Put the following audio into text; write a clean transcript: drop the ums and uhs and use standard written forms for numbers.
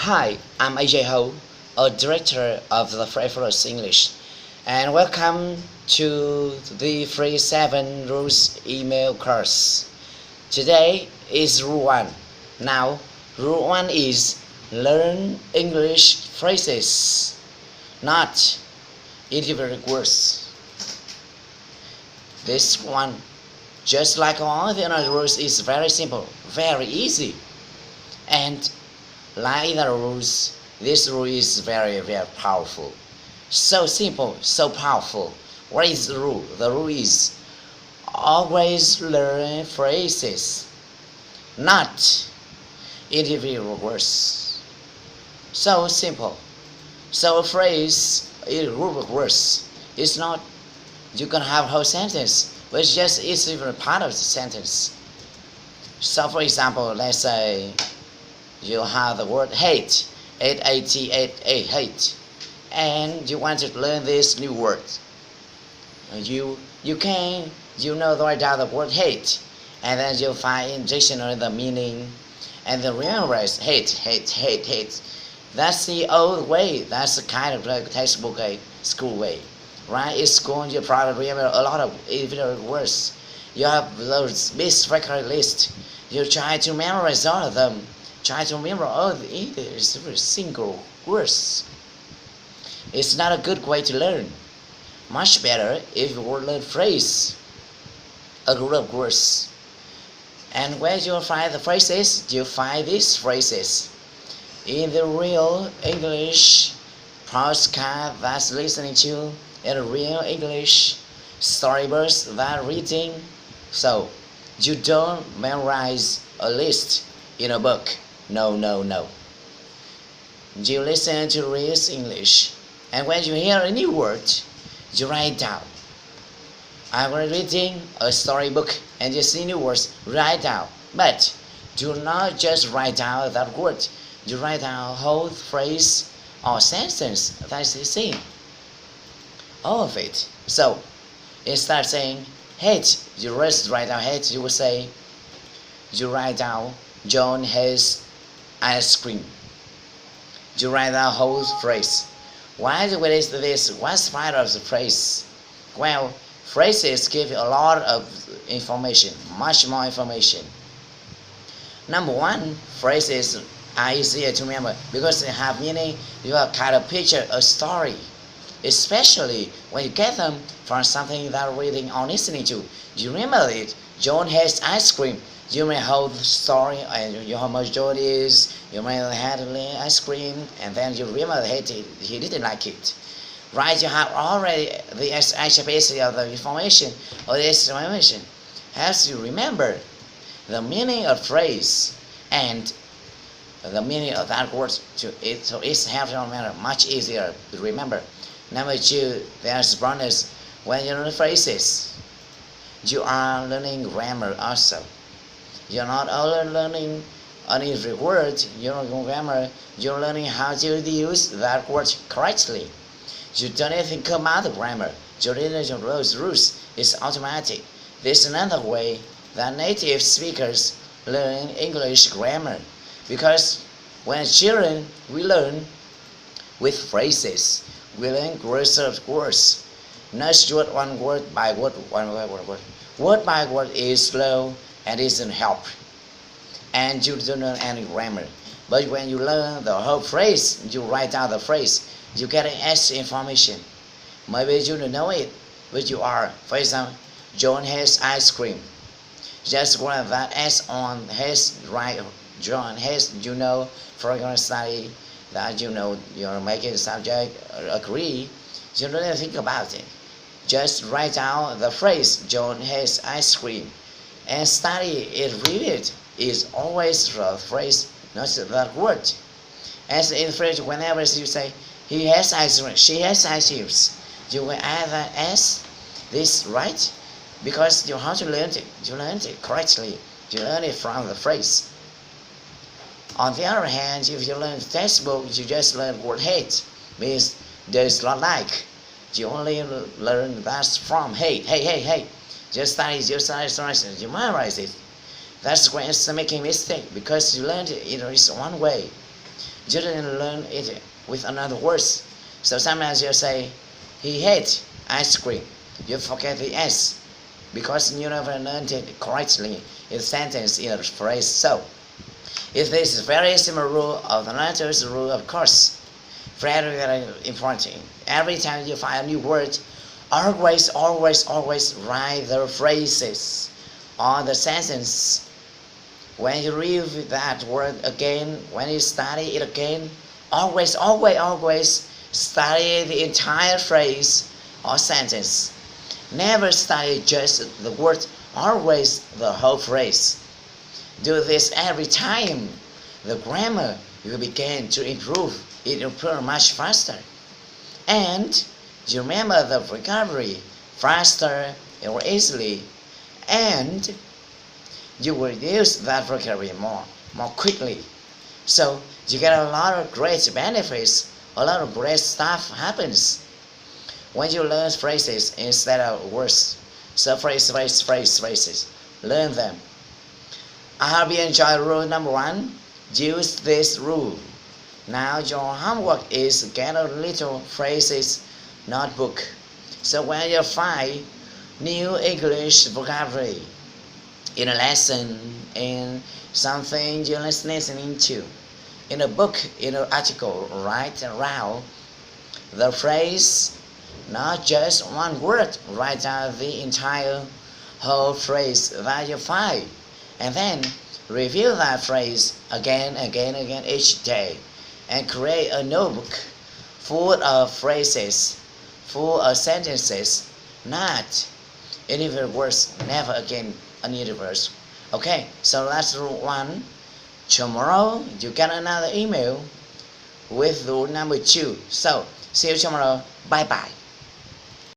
Hi, I'm AJ Ho, a director of the Frivolous English, and welcome to the Free 7 Rules email course. Today is Rule 1. Now, Rule 1 is learn English phrases, not individual words. This one, just like all the other rules, is very simple, very easy, and like the rules, this rule is very, very powerful. So simple, so powerful. What is the rule? The rule is always learn phrases, not individual words. So simple. So a phrase is a group of words. It's not you can have a whole sentence, but it's even part of the sentence. So for example, let's say you have the word hate, H-A-T-A, hate, and you want to learn this new word. You can write down the word hate, and then you find in dictionary the meaning, and then remember hate. That's the old way. That's the kind of like textbook school way, right? In school you probably remember a lot of individual words. You have those big record list. You try to memorize all of them. Try to remember all the English single words. It's not a good way to learn. Much better if you learn phrase, a group of words. And where you find the phrases, you find these phrases in the real English podcast that's listening to, in real English storybooks that reading. So you don't memorize a list in a book. No. You listen to real English, and when you hear a new word, you write down. I'm reading a storybook, and you see new words, write down. But do not just write down that word. You write down a whole phrase or sentence that's the same. All of it. So instead of saying hate, you just write down hate. You will say, you write down John has ice cream. You write down whole phrase. Why is this? What's part of the phrase? Well, phrases give you a lot of information, much more information. Number one, phrases are easier to remember because they have meaning. You have kind of picture a story, especially when you get them from something that you're reading or listening to. You remember it. John has ice cream. You may hold the story and how much John is. You may have had ice cream, and then you remember he didn't like it. Right? You have already the accuracy of the information or the explanation helps you remember the meaning of phrase and the meaning of that word so it's helps you remember much easier to remember. Number two, there's bonus when you learn phrases. You are learning grammar also. You're not only learning every word, you're learning grammar, you're learning how to use that word correctly. You don't even think about the grammar. You read those rules. It's automatic. This is another way that native speakers learn English grammar. Because when children, we learn with phrases. We learn groups of words. Not just one word by word, one word. Word by word is slow and doesn't help. And you don't learn any grammar. But when you learn the whole phrase, you write down the phrase, you get extra information. Maybe you don't know it, but you are. For example, John has ice cream. Just grab that S on his right. John has, for your study that you're making the subject agree. You don't even think about it. Just write down the phrase, John has ice cream, and study it, read it. Is always the phrase, not that word. As in French, whenever you say he has ice cream, she has ice cream, you will add that S, this right, because you have to learn it. You learned it correctly. You learn it from the phrase. On the other hand, if you learn the textbook, you just learn word hate, means there's not like. You only learn that from hate. Just study, you memorize it. That's when it's making mistake because you learned it is one way. You didn't learn it with another words. So sometimes you say, he hates ice cream. You forget the S because you never learned it correctly in a sentence in a phrase. So, it is a very simple rule of the letters rule, of course. Very, very important. Every time you find a new word, always, always, always write the phrases or the sentence. When you read that word again, when you study it again, always, always, always study the entire phrase or sentence. Never study just the word, always the whole phrase. Do this every time. The grammar will begin to improve. It will improve much faster. And you remember the vocabulary faster or easily. And you will use that vocabulary more quickly. So you get a lot of great benefits, a lot of great stuff happens when you learn phrases instead of words. So phrases. Learn them. I hope you enjoy rule number 1. Use this rule. Now your homework is get a little phrases notebook. So when you find new English vocabulary in a lesson, in something you're listening to, in a book, in an article, write around the phrase, not just one word, write out the entire whole phrase that you find, and then review that phrase again each day, and create a notebook full of phrases, full of sentences, not any words, never again any words. Okay, so that's rule 1. Tomorrow you get another email with rule number 2. So see you tomorrow. Bye bye.